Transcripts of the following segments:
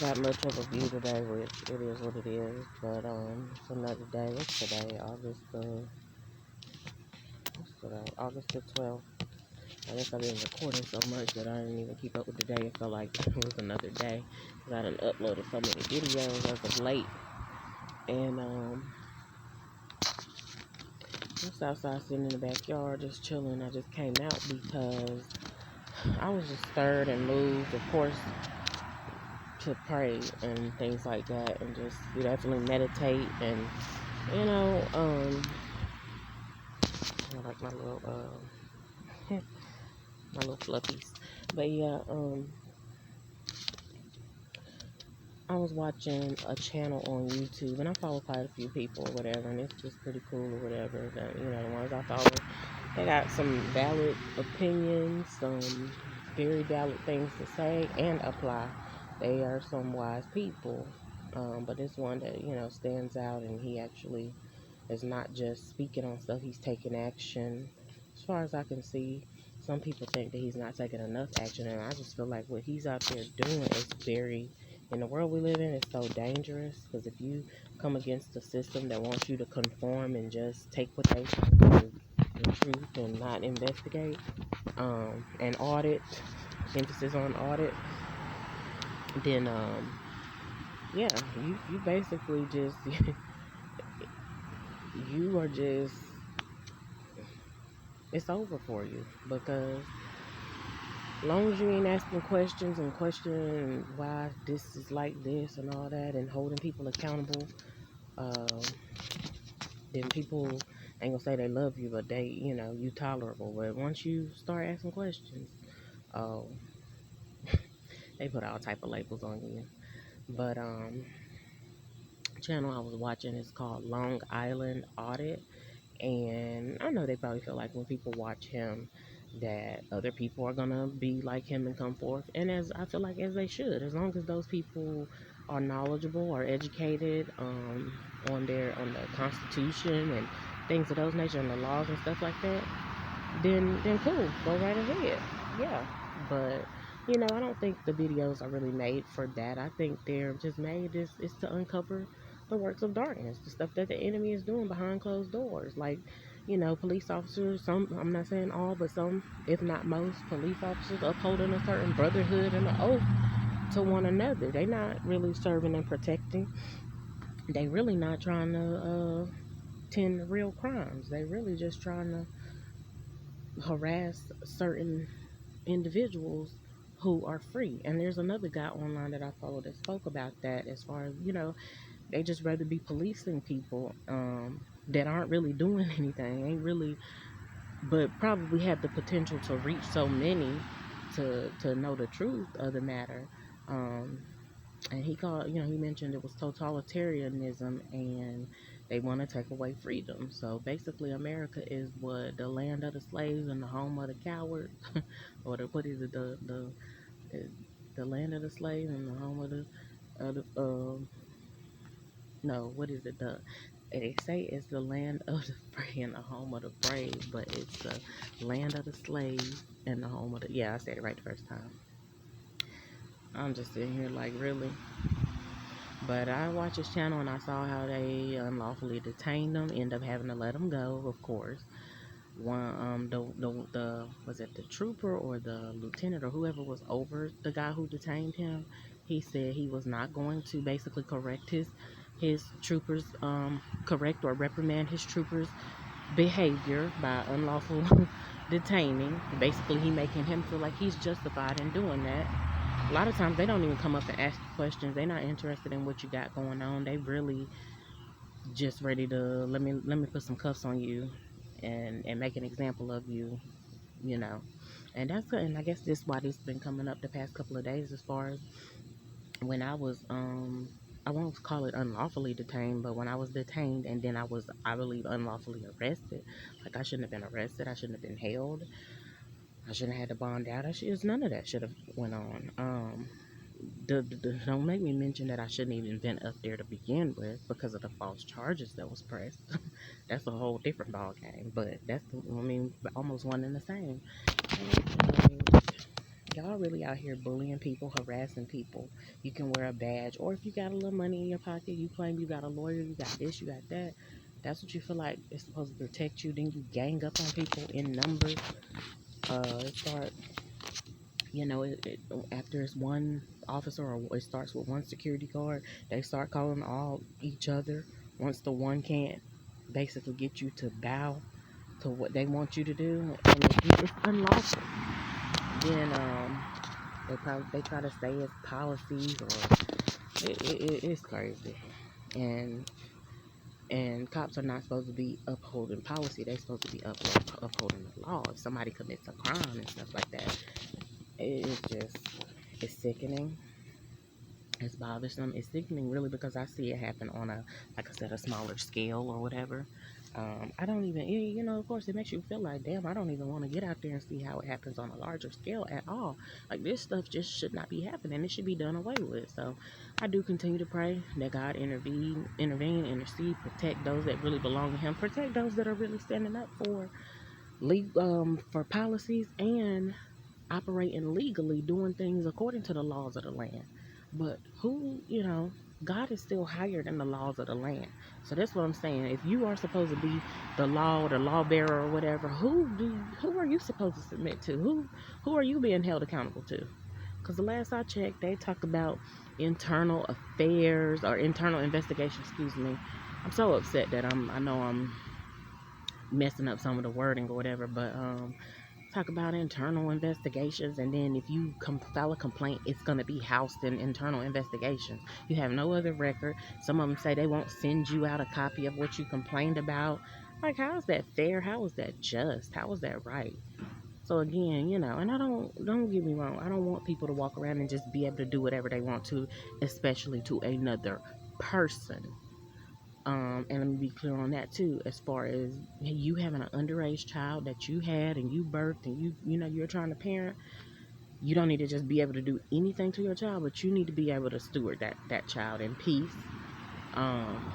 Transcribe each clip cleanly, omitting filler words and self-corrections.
got much of a view today, which it is what it is. But it's another day. It's today, August the 12th. I guess I've been recording so much that I didn't even keep up with the day. It felt like it was another day. I done uploaded so many videos as of late. And just outside sitting in the backyard, just chilling. I just came out because I was just stirred and moved, of course, to pray and things like that, and just definitely meditate. And I like my little my little fluffies. But yeah, I was watching a channel on YouTube, and I follow quite a few people or whatever, and it's just pretty cool or whatever. That, the ones I follow, they got some valid opinions, some very valid things to say and apply. They are some wise people, but this one that stands out, and he actually is not just speaking on stuff; he's taking action. As far as I can see, some people think that he's not taking enough action, and I just feel like what he's out there doing is very, in the world we live in, it's so dangerous, because if you come against a system that wants you to conform and just take what they say as the truth and not investigate, and audit, emphasis on audit, then yeah, you basically just you are just, it's over for you, because as long as you ain't asking questions and questioning why this is like this and all that, and holding people accountable, then people ain't gonna say they love you, but they, you tolerable. But once you start asking questions, oh, they put all type of labels on you. But channel I was watching is called Long Island Audit, and I know they probably feel like when people watch him that other people are gonna be like him and come forth, and as I feel like as they should, as long as those people are knowledgeable or educated on the Constitution and things of those nature and the laws and stuff like that, then cool, go right ahead. Yeah, but I don't think the videos are really made for that. I think they're just made is to uncover the works of darkness, the stuff that the enemy is doing behind closed doors. Like, police officers, some, I'm not saying all, but some, if not most, police officers upholding a certain brotherhood and an oath to one another. They not really serving and protecting. They really not trying to tend real crimes. They really just trying to harass certain individuals who are free. And there's another guy online that I follow that spoke about that, as far as, they just rather be policing people that aren't really doing anything, ain't really, but probably have the potential to reach so many to know the truth of the matter. And he called, he mentioned it was totalitarianism, and they want to take away freedom. So basically, America is what, the land of the slaves and the home of the cowards, or what is it, the land of the slaves and the home of the no, what is it? They say it's the land of the free and the home of the brave, but it's the land of the slaves and the home of the, yeah, I said it right the first time. I'm just sitting here like, really? But I watched his channel and I saw how they unlawfully detained him, end up having to let him go, of course. One, the was it the trooper or the lieutenant or whoever was over the guy who detained him? He said he was not going to basically correct his troopers, correct or reprimand his troopers' behavior by unlawful detaining. Basically, he making him feel like he's justified in doing that. A lot of times they don't even come up and ask questions. They're not interested in what you got going on. They really just ready to let me put some cuffs on you and make an example of you, And that's good. And I guess this is why this has been coming up the past couple of days, as far as when I was I won't call it unlawfully detained, but when I was detained and then I was, I believe, unlawfully arrested. Like, I shouldn't have been arrested. I shouldn't have been held. I shouldn't have had to bond out. None of that should have went on. Don't make me mention that I shouldn't even been up there to begin with because of the false charges that was pressed. That's a whole different ball game. But that's almost one and the same. y'all really out here bullying people, harassing people. You can wear a badge, or if you got a little money in your pocket, you claim you got a lawyer, you got this, you got that. That's what you feel like is supposed to protect you. Then you gang up on people in numbers. It start, after it's one officer, or it starts with one security guard, they start calling all each other. Once the one can't basically get you to bow to what they want you to do, and it's unlawful. Then they try to say it's policies, or it's crazy. And cops are not supposed to be upholding policy. They're supposed to be upholding the law. If somebody commits a crime and stuff like that, it's sickening. It's bothersome. It's sickening, really, because I see it happen on like I said, a smaller scale or whatever. I don't even, of course, it makes you feel like, damn, I don't even want to get out there and see how it happens on a larger scale at all. Like, this stuff just should not be happening. It should be done away with. So, I do continue to pray that God intervene, intercede, protect those that really belong to Him, protect those that are really standing up for policies and operating legally, doing things according to the laws of the land. But God is still higher than the laws of the land. So that's what I'm saying. If you are supposed to be the law, the law bearer, or whatever, who are you supposed to submit to? Who are you being held accountable to? Because the last I checked, they talk about internal affairs or internal investigation. Excuse me. I'm so upset that I know I'm messing up some of the wording or whatever, but talk about internal investigations, and then if you file a complaint, it's going to be housed in internal investigations. You have no other record. Some of them say they won't send you out a copy of what you complained about. Like, how is that fair? How is that just? How is that right? So again, and I don't get me wrong, I don't want people to walk around and just be able to do whatever they want to, especially to another person. And let me be clear on that too, as far as you having an underage child that you had and you birthed, and you're trying to parent. You don't need to just be able to do anything to your child, but you need to be able to steward that child in peace, um,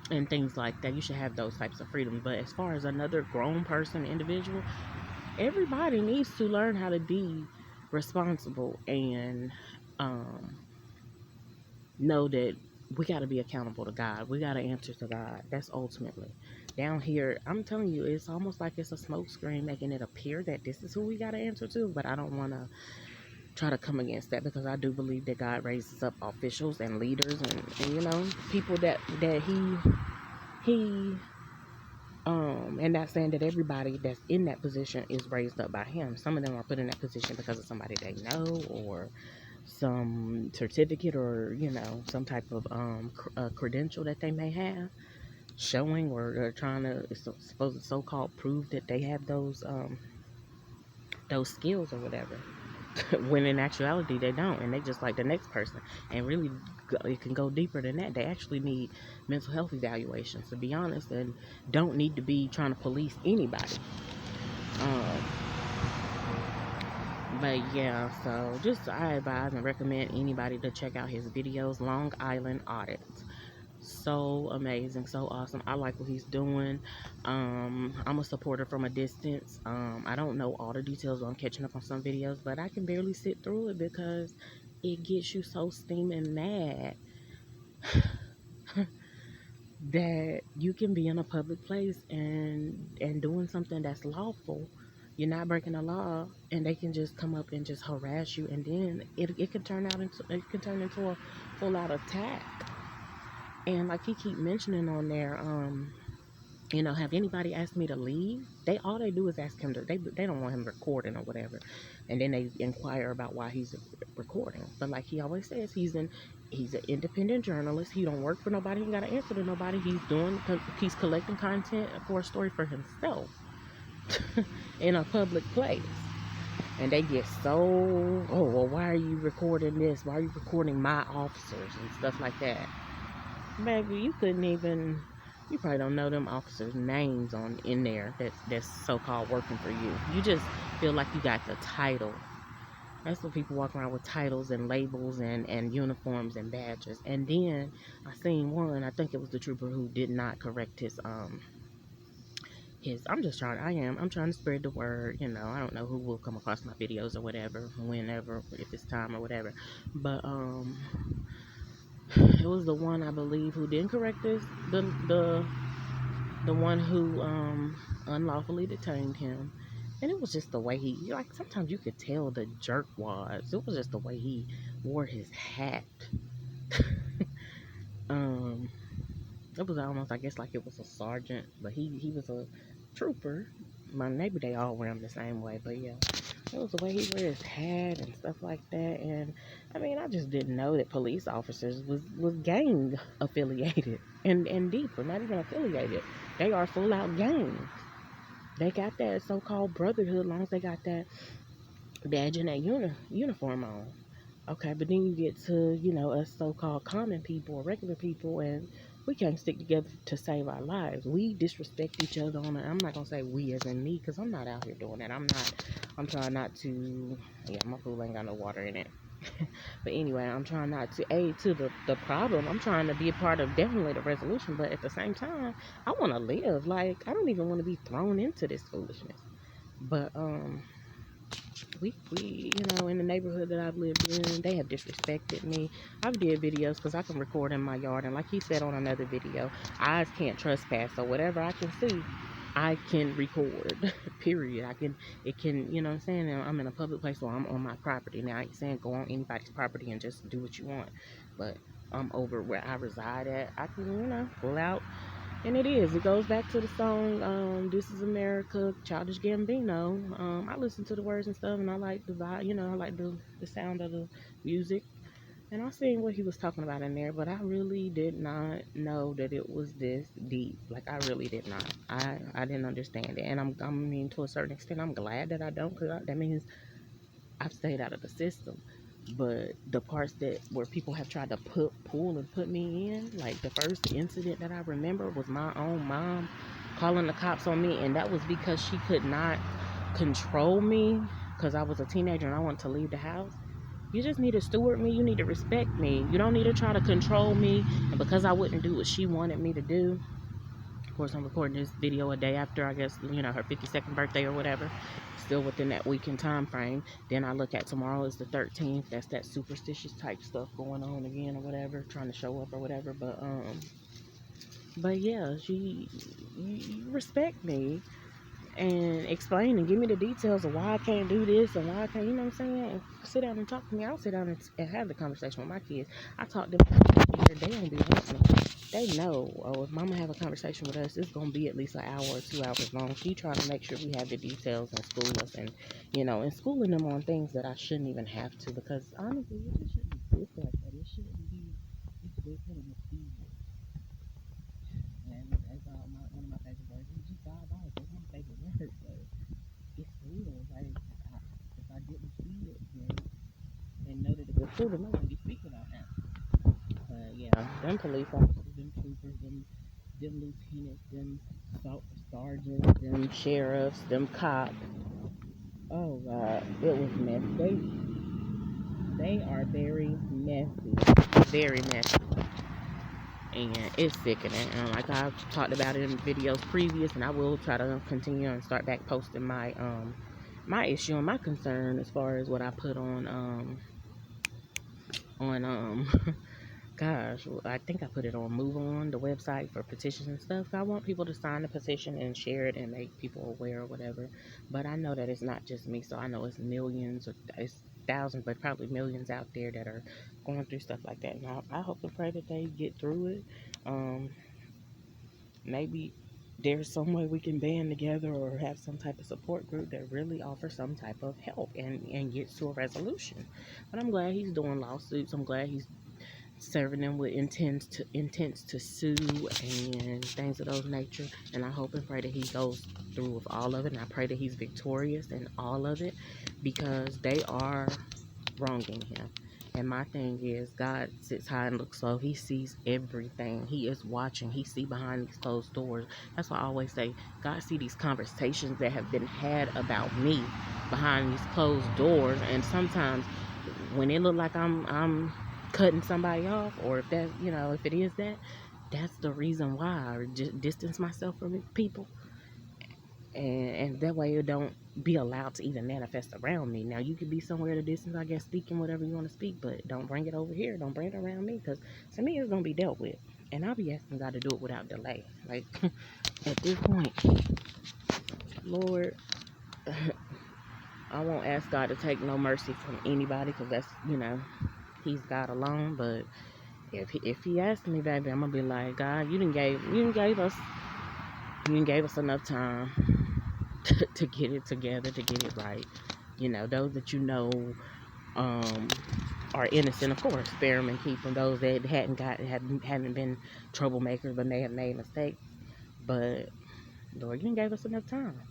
and things like that. You should have those types of freedoms. But as far as another grown person, individual, everybody needs to learn how to be responsible and um, know that we got to be accountable to God. We got to answer to God. That's ultimately. Down here, I'm telling you, it's almost like it's a smoke screen making it appear that this is who we got to answer to, but I don't want to try to come against that, because I do believe that God raises up officials and leaders, and people that he and not saying that everybody that's in that position is raised up by him. Some of them are put in that position because of somebody they know, or some certificate, or some type of credential that they may have, showing or trying to supposed to so-called prove that they have those skills or whatever. When in actuality they don't, and they just like the next person. And really, it can go deeper than that. They actually need mental health evaluations, to be honest, and don't need to be trying to police anybody. um, But yeah, so just I advise and recommend anybody to check out his videos. Long Island Audits. So amazing, so awesome. I like what he's doing. I'm a supporter from a distance. I don't know all the details. I'm catching up on some videos, but I can barely sit through it because it gets you so steaming mad that you can be in a public place and doing something that's lawful. You're not breaking the law, and they can just come up and just harass you, and then it can turn into a full out attack. And like he keep mentioning on there, have anybody asked me to leave? All they do is ask him to. They don't want him recording or whatever, and then they inquire about why he's recording. But like he always says, he's an independent journalist. He don't work for nobody. He got to answer to nobody. He's collecting content for a story for himself in a public place. And they get so, oh well, why are you recording this? Why are you recording my officers and stuff like that? Baby, you probably don't know them officers' names in there that's so-called working for you. You just feel like you got the title. That's what people walk around with, titles and labels and uniforms and badges. And then I seen one, I think it was the trooper who did not correct I'm trying to spread the word. I don't know who will come across my videos or whatever, whenever, if it's time or whatever. But it was the one, I believe, who didn't correct this. The one who unlawfully detained him. And it was just the way he, like, sometimes you could tell the jerk was. It was just the way he wore his hat. um, it was almost, I guess, like it was a sergeant, but he was a trooper. Maybe they all wear them the same way, but yeah, it was the way he wear his hat and stuff like that. And I mean, I just didn't know that police officers was gang affiliated and deeper, not even affiliated. They are full out gangs. They got that so-called brotherhood, long as they got that badge and that uniform on. Okay, but then you get to, us so-called common people or regular people, and we can't stick together to save our lives. We disrespect each other on it. I'm not going to say we as in me, because I'm not out here doing that. I'm trying not to, yeah, my food ain't got no water in it. But anyway, I'm trying not to aid to the problem. I'm trying to be a part of definitely the resolution, but at the same time, I want to live. Like, I don't even want to be thrown into this foolishness. But, we in the neighborhood that I've lived in, they have disrespected me. I've did videos because I can record in my yard, and like he said on another video, eyes can't trespass, so whatever I can see, I can record. Period. It can, you know what I'm saying? I'm in a public place, so I'm on my property. Now, I ain't saying go on anybody's property and just do what you want, but I'm over where I reside at. I can, pull out. And it goes back to the song, This Is America, Childish Gambino. I listen to the words and stuff, and I like the vibe, I like the sound of the music. And I seen what he was talking about in there, but I really did not know that it was this deep. Like, I really did not. I didn't understand it. And I mean, to a certain extent, I'm glad that I don't, because that means I've stayed out of the system. But the parts where people have tried to pull and put me in, like the first incident that I remember was my own mom calling the cops on me, and that was because she could not control me because I was a teenager and I wanted to leave the house. You just need to steward me. You need to respect me. You don't need to try to control me. And because I wouldn't do what she wanted me to do, of course, I'm recording this video a day after, I guess, her 52nd birthday or whatever. Still within that weekend time frame. Then I look at tomorrow is the 13th. That's that superstitious type stuff going on again or whatever, trying to show up or whatever. But yeah, you respect me and explain and give me the details of why I can't do this and why I can't, you know what I'm saying? And sit down and talk to me. I'll sit down and have the conversation with my kids. I talk to them every day. They don't be wanting. They know, oh, if mama have a conversation with us, it's going to be at least an hour or 2 hours long. She trying to make sure we have the details and school us and schooling them on things that I shouldn't even have to, because honestly, it just shouldn't exist like that. It shouldn't be, it's just kind of misleading. And as one of my favorite words, it's just God life. That's my favorite word, but it's real. Like, if I didn't see it and know that it was true, then I wouldn't be speaking on that. Yeah, them police officers, them troopers, them lieutenants, them sergeants, them sheriffs, them cops. Oh God, it was messy. They are very messy, very messy, and it's sickening. And like I've talked about it in videos previous, and I will try to continue and start back posting my issue and my concern as far as what I put on gosh, I think I put it on Move On, the website for petitions and stuff. I want people to sign the petition and share it and make people aware or whatever. But I know that it's not just me, so I know it's millions, or it's thousands, but probably millions out there that are going through stuff like that. And I hope and pray that they get through it. Maybe there's some way we can band together or have some type of support group that really offers some type of help and gets to a resolution. But I'm glad he's doing lawsuits. I'm glad he's serving them with intents to sue and things of those nature. And I hope and pray that he goes through with all of it. And I pray that he's victorious in all of it, because they are wronging him. And my thing is, God sits high and looks low. He sees everything. He is watching. He see behind these closed doors. That's why I always say, God see these conversations that have been had about me behind these closed doors. And sometimes when it look like I'm cutting somebody off, or if that, if it is that, that's the reason why I just distance myself from people. and that way it don't be allowed to even manifest around me. Now you could be somewhere at a distance, I guess, speaking whatever you want to speak, but don't bring it over here. Don't bring it around me, because to me it's gonna be dealt with, and I'll be asking God to do it without delay. Like at this point, Lord, I won't ask God to take no mercy from anybody, because that's, He's God alone. But if He asks me, baby, I'm gonna be like, God, you didn't gave us enough time to get it together, to get it right. Those that um, are innocent, of course, spare them and keep them. Those that hadn't been troublemakers but may have made mistakes. But Lord, you didn't gave us enough time.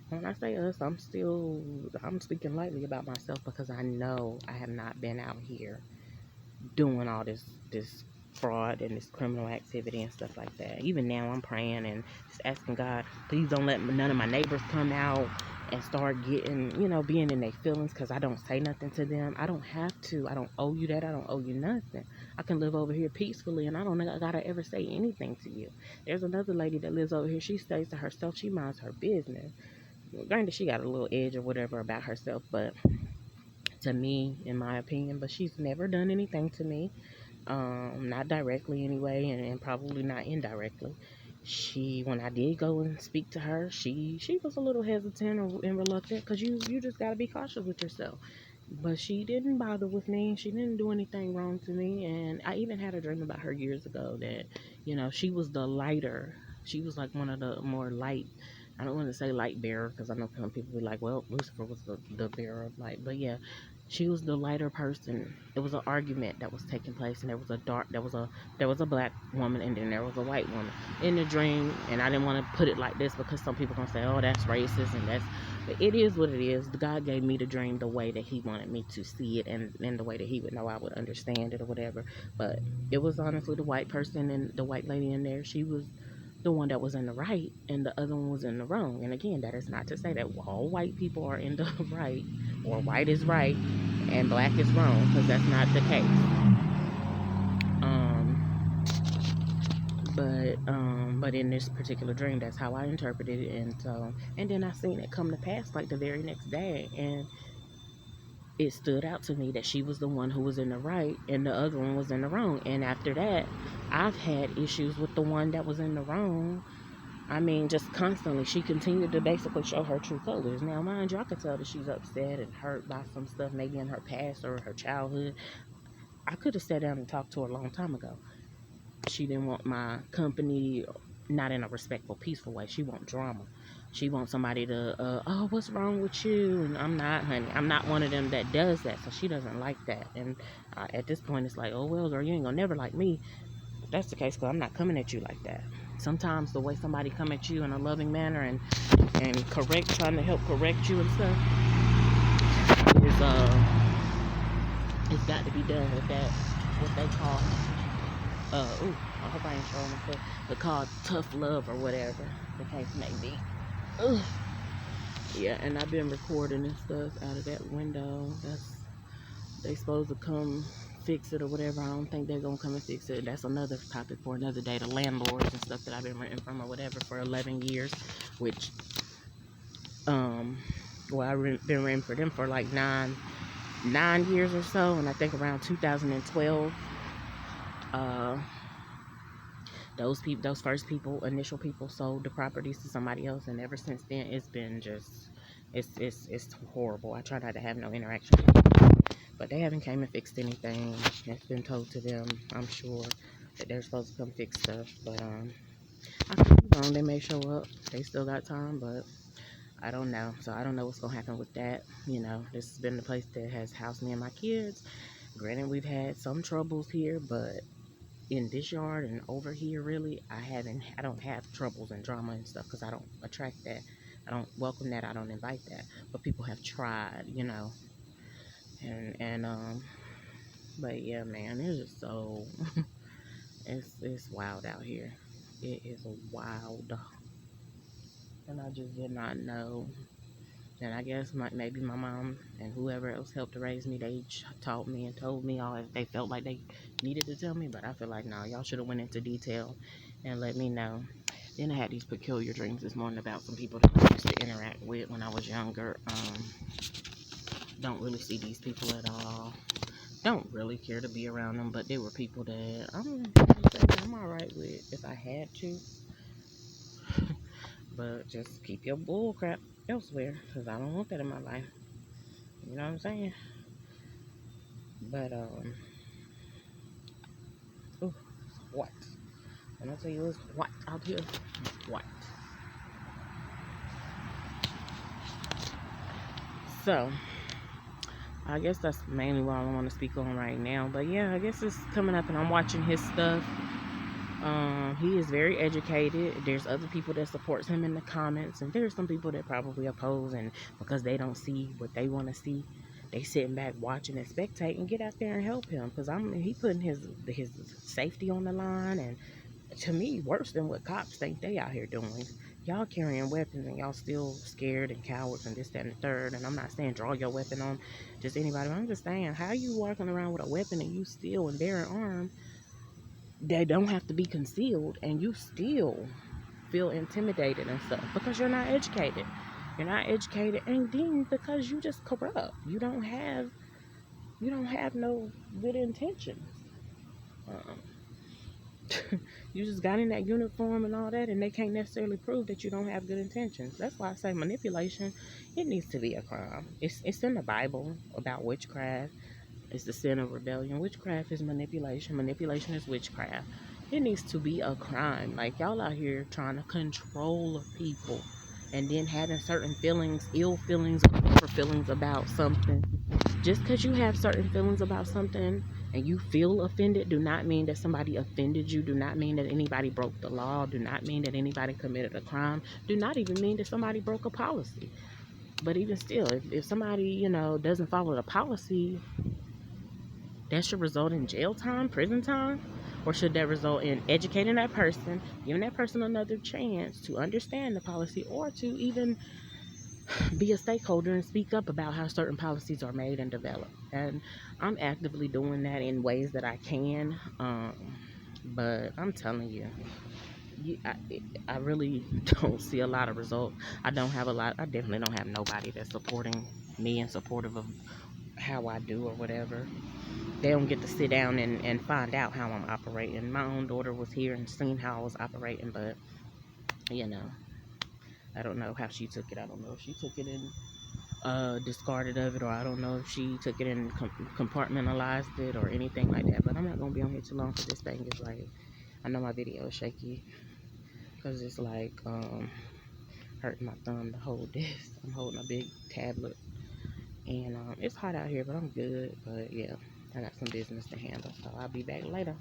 When I say us, I'm speaking lightly about myself, because I know I have not been out here doing all this fraud and this criminal activity and stuff like that. Even now, I'm praying and just asking God, please don't let none of my neighbors come out and start getting, being in their feelings, because I don't say nothing to them. I don't have to. I don't owe you that. I don't owe you nothing. I can live over here peacefully, and I don't gotta ever say anything to you. There's another lady that lives over here. She stays to herself. She minds her business. Granted, she got a little edge or whatever about herself, but to me, in my opinion, but she's never done anything to me, not directly anyway, and probably not indirectly. When I did go and speak to her, she was a little hesitant and reluctant, because you just got to be cautious with yourself. But she didn't bother with me. She didn't do anything wrong to me. And I even had a dream about her years ago that, she was the lighter. She was like one of the more light. I don't want to say light bearer, because I know some people be like, well, Lucifer was the bearer of light. But yeah, she was the lighter person. It was an argument that was taking place, and there was a black woman, and then there was a white woman in the dream. And I didn't want to put it like this, because some people gonna say, oh, that's racist, and that's, but it is what it is. God gave me the dream the way that He wanted me to see it, and the way that He would know I would understand it or whatever. But it was honestly the white person and the white lady in there. She was the one that was in the right, and the other one was in the wrong. And again, that is not to say that all white people are in the right, or white is right and black is wrong, because that's not the case. But in this particular dream, that's how I interpreted it. And then I seen it come to pass like the very next day, and it stood out to me that she was the one who was in the right and the other one was in the wrong. And after that, I've had issues with the one that was in the wrong. I mean, just constantly. She continued to basically show her true colors. Now, mind you, I could tell that she's upset and hurt by some stuff, maybe in her past or her childhood. I could have sat down and talked to her a long time ago. She didn't want my company, not in a respectful, peaceful way. She want drama. She wants somebody to, oh, what's wrong with you? And I'm not, honey. I'm not one of them that does that. So she doesn't like that. And at this point, it's like, oh, well, girl, you ain't gonna never like me. If that's the case, because I'm not coming at you like that. Sometimes the way somebody come at you in a loving manner and trying to help correct you and stuff is it's got to be done with that, what they call I hope I ain't showing my foot. They call tough love or whatever the case may be. Ugh. Yeah, and I've been recording and stuff out of that window. They supposed to come fix it or whatever. I don't think they're gonna come and fix it. That's another topic for another day. The landlords and stuff that I've been renting from or whatever for 11 years, which I've been renting for them for like nine years or so, and I think around 2012, uh, those first initial people sold the properties to somebody else, and ever since then, it's been just, it's horrible. I try not to have no interaction with them, but they haven't came and fixed anything. It's been told to them, I'm sure, that they're supposed to come fix stuff, but I could be wrong. They may show up. They still got time, but I don't know. So I don't know what's gonna happen with that. This has been the place that has housed me and my kids. Granted, we've had some troubles here, but in this yard and over here, really, I don't have troubles and drama and stuff, because I don't attract that. I don't welcome that. I don't invite that. But people have tried, and but yeah, man, it's just so it's wild out here. It is wild, and I just did not know. And I guess maybe my mom and whoever else helped to raise me, they taught me and told me all if they felt like they needed to tell me. But I feel like, no, y'all should have went into detail and let me know. Then I had these peculiar dreams this morning about some people that I used to interact with when I was younger. Don't really see these people at all. Don't really care to be around them, but they were people that I'm alright with if I had to. But just keep your bull crap elsewhere, because I don't want that in my life. You know what I'm saying? But, ooh, what? When I tell you it's what out here, what? So, I guess that's mainly what I want to speak on right now. But yeah, I guess it's coming up and I'm watching his stuff. He is very educated. There's other people that supports him in the comments, and there's some people that probably oppose, and because they don't see what they want to see, they sitting back watching and spectating. Get out there and help him, because he putting his safety on the line, and to me, worse than what cops think they out here doing. Y'all carrying weapons and y'all still scared and cowards and this, that, and the third. And I'm not saying draw your weapon on just anybody. I'm just saying, how you walking around with a weapon and you still and bearing armed? They don't have to be concealed, and you still feel intimidated and stuff because you're not educated. You're not educated, and then because you just corrupt. You don't have no good intentions. Um, you just got in that uniform and all that, and they can't necessarily prove that you don't have good intentions. That's why I say manipulation. It needs to be a crime. It's in the Bible about witchcraft. It's the sin of rebellion. Witchcraft is manipulation. Manipulation is witchcraft. It needs to be a crime. Like, y'all out here trying to control people and then having certain feelings, ill feelings, or feelings about something. Just because you have certain feelings about something and you feel offended, do not mean that somebody offended you. Do not mean that anybody broke the law. Do not mean that anybody committed a crime. Do not even mean that somebody broke a policy. But even still, if somebody, doesn't follow the policy, that should result in jail time, prison time, or should that result in educating that person, giving that person another chance to understand the policy, or to even be a stakeholder and speak up about how certain policies are made and developed? And I'm actively doing that in ways that I can. But I'm telling you, I really don't see a lot of results. I definitely don't have nobody that's supporting me and supportive of how I do or whatever. They don't get to sit down and find out how I'm operating. My own daughter was here and seen how I was operating, but, you know, I don't know how she took it. I don't know if she took it and discarded of it, or I don't know if she took it and compartmentalized it or anything like that. But I'm not going to be on here too long because this thing is like, I know my video is shaky because it's like hurting my thumb to hold this. I'm holding a big tablet, and it's hot out here, but I'm good. But yeah, I got some business to handle, so I'll be back later.